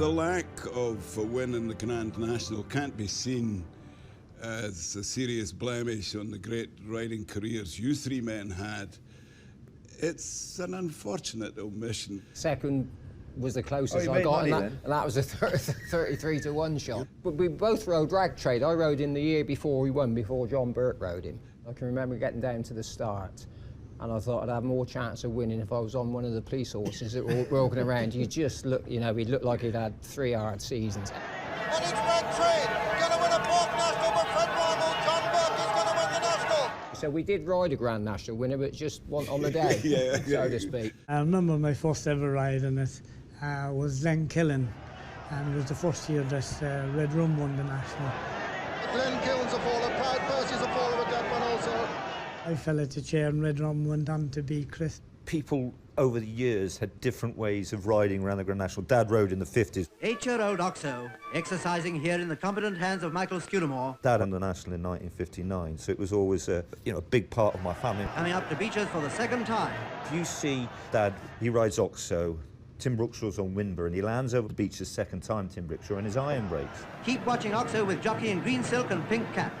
The lack of a win in the Grand National can't be seen as a serious blemish on the great riding careers you three men had. It's an unfortunate omission. Second was the closest I got, and that was a 33-to-1 shot. But we both rode rag trade. I rode him the year before we won, before John Burke rode him. I can remember getting down to the start, and I thought I'd have more chance of winning if I was on one of the police horses that were walking around. You just look, you know, he'd look like he'd had 3 hard seasons. And it's rag trade, going to win a Pork National, but Fred rival John Burke is going to win the National. So we did ride a Grand National winner, but just one on the day, so to speak. I remember my first ever ride in it was Glenkillen, and it was the first year that Red Rum won the National. Glenkillen's a faller, Proud Percy's a faller with that one also. I fell at the chair and Red Rum went on to beat Chris. People over the years had different ways of riding around the Grand National. Dad rode in the 50s. 8-year-old Oxo, exercising here in the competent hands of Michael Scudamore. Dad won the National in 1959, so it was always a big part of my family. Coming up to Beechers for the second time. If you see Dad, he rides Oxo. Tim Brookshaw's on Winburn, and he lands over the beach the second time, Tim Brookshire, and his iron breaks. Keep watching Oxo with jockey in green silk and pink cap.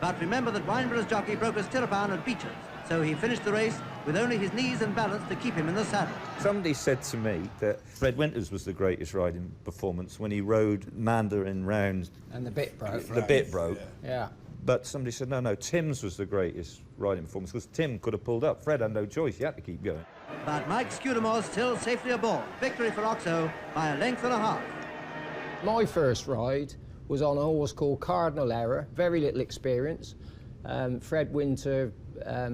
But remember that Wineborough's jockey broke a stirrup-iron at Beechers, so he finished the race with only his knees and balance to keep him in the saddle. Somebody said to me that Fred Winters was the greatest riding performance when he rode Mandarin round. And the bit broke. The bit broke. Yeah. But somebody said, no, Tim's was the greatest riding performance, because Tim could have pulled up. Fred had no choice, he had to keep going. But Mike Scudamore still safely aboard. Victory for Oxo by a length and a half. My first ride was on a horse called Cardinal Error, very little experience. Fred Winter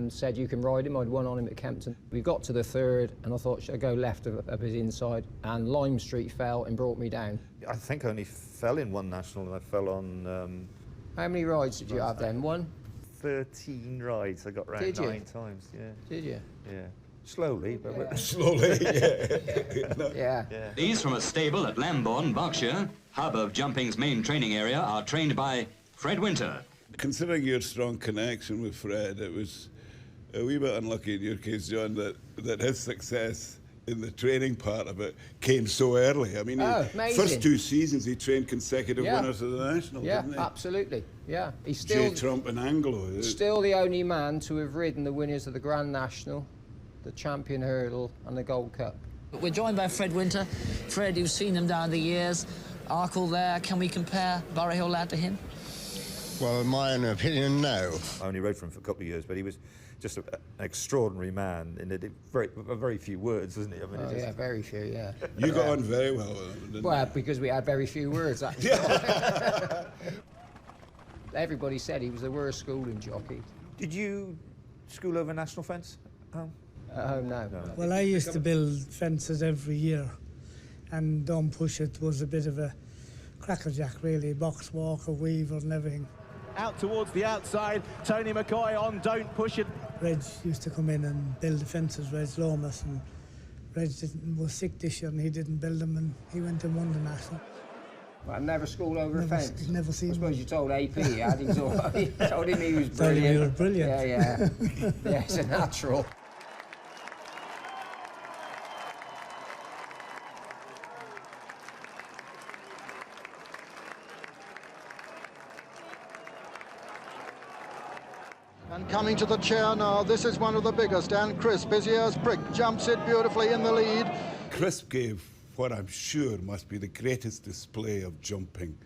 said you can ride him. I'd won on him at Kempton. We got to the third, and I thought, should I go left of his inside? And Lime Street fell and brought me down. I think I only fell in one national, and I fell on... How many rides did you have then? 1? 13 rides. I got round 9 times, yeah. Did you? Yeah. Slowly, but... Yeah. Slowly, yeah. Yeah. These from a stable at Lambourne, Berkshire, hub of jumping's main training area, are trained by Fred Winter. Considering your strong connection with Fred, it was a wee bit unlucky in your case, John, that his success in the training part of it came so early. I mean, first 2 seasons he trained consecutive winners of the National, didn't he? Yeah, absolutely. Yeah, he's still J. Trump and Anglo. Still the only man to have ridden the winners of the Grand National, the Champion Hurdle, and the Gold Cup. We're joined by Fred Winter. Fred, you've seen him down the years. Arkle there. Can we compare Borough Hill lad to him? Well, in my own opinion, no. I only rode for him for a couple of years, but he was just an extraordinary man, and very few words, wasn't he? I mean, yeah, very few, yeah. You got on very well with him, didn't you? Well, because we had very few words, actually. Everybody said he was the worst schooling jockey. Did you school over National Fence at home? At home, no. Well, I used to build fences every year, and Don't Push It was a bit of a crackerjack, really. Box walker, weaver and everything. Out towards the outside, Tony McCoy on Don't Push It. Reg used to come in and build the fences, Reg Lomas, and Reg was sick this year and he didn't build them, and he went and won the National. Well, never schooled over a fence. Never seen I suppose you told AP he had. He told him he was brilliant. Told him he was brilliant. Yeah. Yeah, it's a natural. And coming to the chair now, this is one of the biggest, and Crisp, his ears pricked, jumps it beautifully in the lead. Crisp gave what I'm sure must be the greatest display of jumping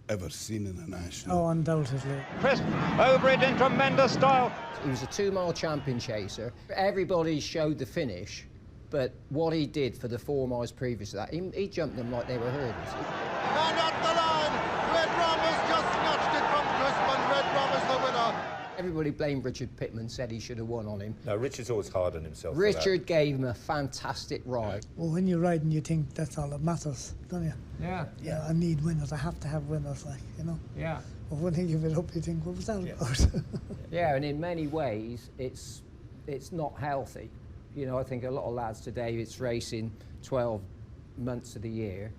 ever seen in a National. Oh, undoubtedly. Crisp over it in tremendous style. He was a 2-mile champion chaser. Everybody showed the finish, but what he did for the 4 miles previous to that, he jumped them like they were hurdles. And at the line, Red Rum has just snatched it from Crisp, and Red Rum is the winner. Everybody blamed Richard Pittman, said he should have won on him. No, Richard's always hard on himself. Richard gave him a fantastic ride. Well, when you're riding, you think that's all that matters, don't you? Yeah. Yeah, I need winners. I have to have winners, like, you know. Yeah. But when you give it up, you think, what was that about? Yeah, and in many ways, it's not healthy. You know, I think a lot of lads today, it's racing 12 months of the year,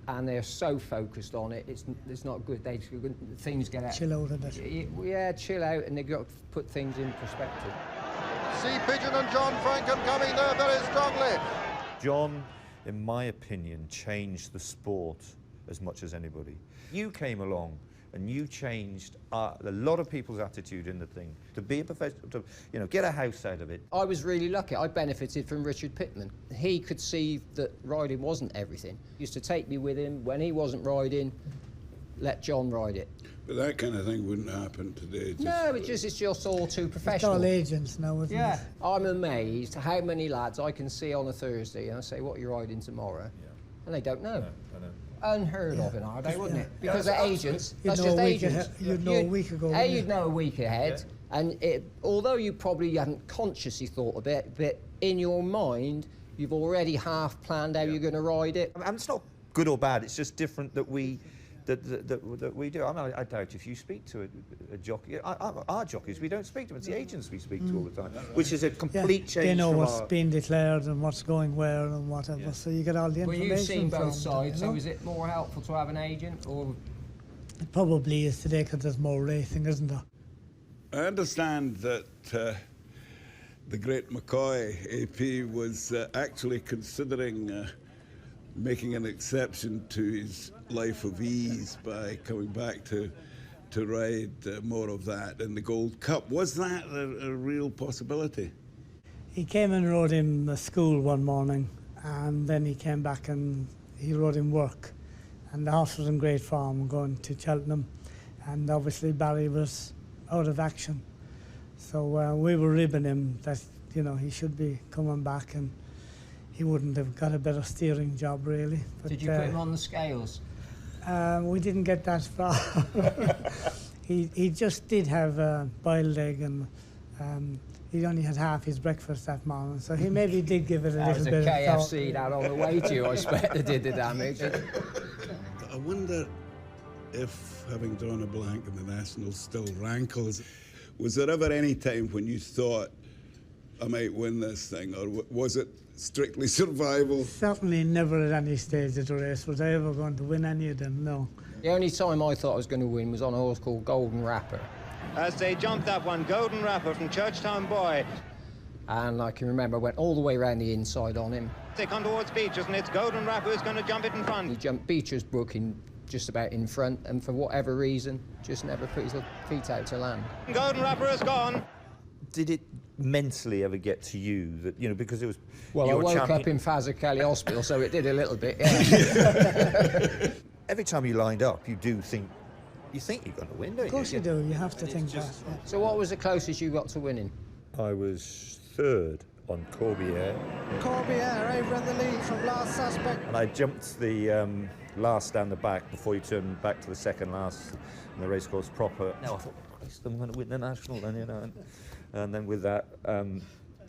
and they're so focused on it, it's not good. Things get out. Chill out a bit. Yeah, chill out, and they've got to put things in perspective. Sea Pigeon and John Franken coming there very strongly. John in my opinion, changed the sport as much as anybody. You came along and you changed a lot of people's attitude in the thing. To be a professional, to get a house out of it. I was really lucky. I benefited from Richard Pitman. He could see that riding wasn't everything. He used to take me with him. When he wasn't riding, let John ride it. But that kind of thing wouldn't happen today. No, it's just all too professional. It's all agents now, isn't it? I'm amazed how many lads I can see on a Thursday and I say, what are you riding tomorrow? Yeah. And they don't know. No, I know. Unheard of in our day, wouldn't it? Because they're agents. You'd That's know just a week agents. You'd know a week ago. You'd know a week ahead. Yeah. And although you probably hadn't consciously thought of it, but in your mind, you've already half planned how you're going to ride it. And it's not good or bad. It's just different that we we do. I mean, I doubt if you speak to a jockey. Our jockeys, we don't speak to them. It's the agents we speak to all the time, which is a complete change. They know what's being declared and what's going where and whatever, so you get all the information. Well, you've seen both from sides, them, so is it more helpful to have an agent, or...? It probably is today because there's more racing, isn't there? I understand that the great McCoy AP was actually considering making an exception to his life of ease by coming back to ride more of that in the Gold Cup. Was that a real possibility? He came and rode in the school one morning, and then he came back and he rode in work. And the horse was in great form going to Cheltenham, and obviously Barry was out of action. So we were ribbing him that, he should be coming back, and he wouldn't have got a better steering job, really. But, did you put him on the scales? We didn't get that far. He just did have a boiled egg, and he only had half his breakfast that morning, so he maybe did give it a little bit of thought. That was a KFC that on the way to you, I expect, that did the damage. I wonder if, having drawn a blank in the Nationals, still rankles. Was there ever any time when you thought, I might win this thing, or was it strictly survival? Certainly never at any stage of the race was I ever going to win any of them, no. The only time I thought I was going to win was on a horse called Golden Rapper. As they jumped that one, Golden Rapper from Churchtown Boy. And I can remember I went all the way around the inside on him. They come towards Beecher's, and it's Golden Rapper who's going to jump it in front. He jumped Beecher's Brook in just about in front, and for whatever reason, just never put his feet out to land. Golden Rapper is gone. Did it mentally ever get to you that, because it was... Well, I woke up in Fazakerley Hospital, so it did a little bit, yeah. Every time you lined up, you think you're going to win, don't you? Of course you do, you have to think that. Yeah. So what was the closest you got to winning? I was third on Corbière. Corbière over in the lead from Last Suspect. And I jumped the last down the back before you turned back to the second last, and the race course proper. Now I thought, Christ, I'm going to win the National then, And then with that,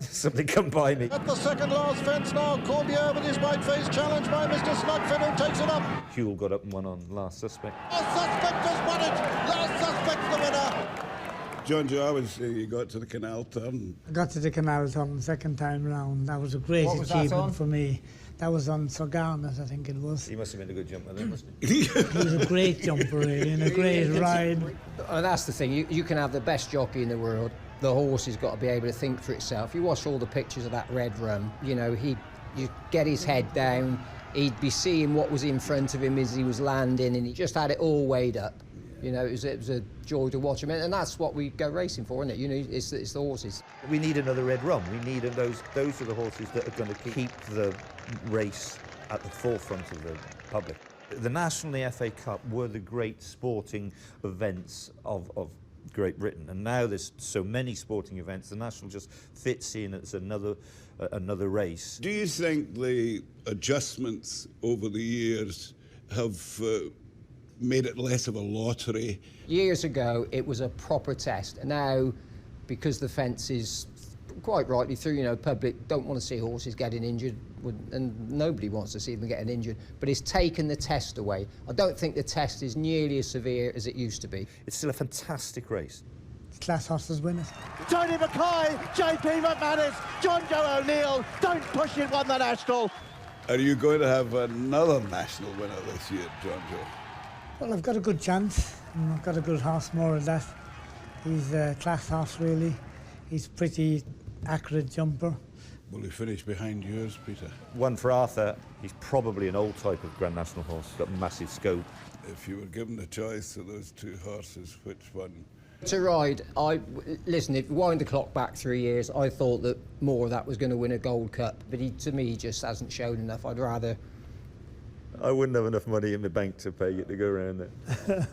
something come by me. At the second last fence now, Corbière with his white face challenged by Mr. Snugfin, who takes it up. Hugh got up and won on Last Suspect. Last Suspect has won it! Last Suspect's the winner! John Joe, I would say you got to the Canal Turn. I got to the Canal Turn the second time round. That was a great achievement for me. That was on Sir Garnet, I think it was. He must have been a good jumper then, wasn't he? He was a great jumper, really, and a great ride. And that's the thing, you can have the best jockey in the world. The horse has got to be able to think for itself. You watch all the pictures of that red run, you get his head down, he'd be seeing what was in front of him as he was landing, and he just had it all weighed up. It was a joy to watch him, and that's what we go racing for, isn't it? It's the horses. We need another red run. We need those are the horses that are going to keep the race at the forefront of the public. The National and the FA Cup were the great sporting events of Great Britain, and now there's so many sporting events, the National just fits in as another race. Do you think the adjustments over the years have made it less of a lottery? Years ago, it was a proper test, and now, because the fence is quite rightly through, public don't want to see horses getting injured, and nobody wants to see them getting injured, but it's taken the test away. I don't think the test is nearly as severe as it used to be. It's still a fantastic race. Class horses win it. Tony McCoy, JP McManus, John Joe O'Neill, don't push it, won the National. Are you going to have another National winner this year, John Joe? Well, I've got a good chance. I've got a good horse, more of that. He's a class horse, really. He's pretty accurate jumper. Will he finish behind yours, Peter? One for Arthur. He's probably an old type of Grand National horse. Got massive scope. If you were given the choice of those two horses, which one? To ride, listen, if you wind the clock back 3 years, I thought that more of that was going to win a Gold Cup, but to me, he just hasn't shown enough. I'd rather... I wouldn't have enough money in the bank to pay you to go around there.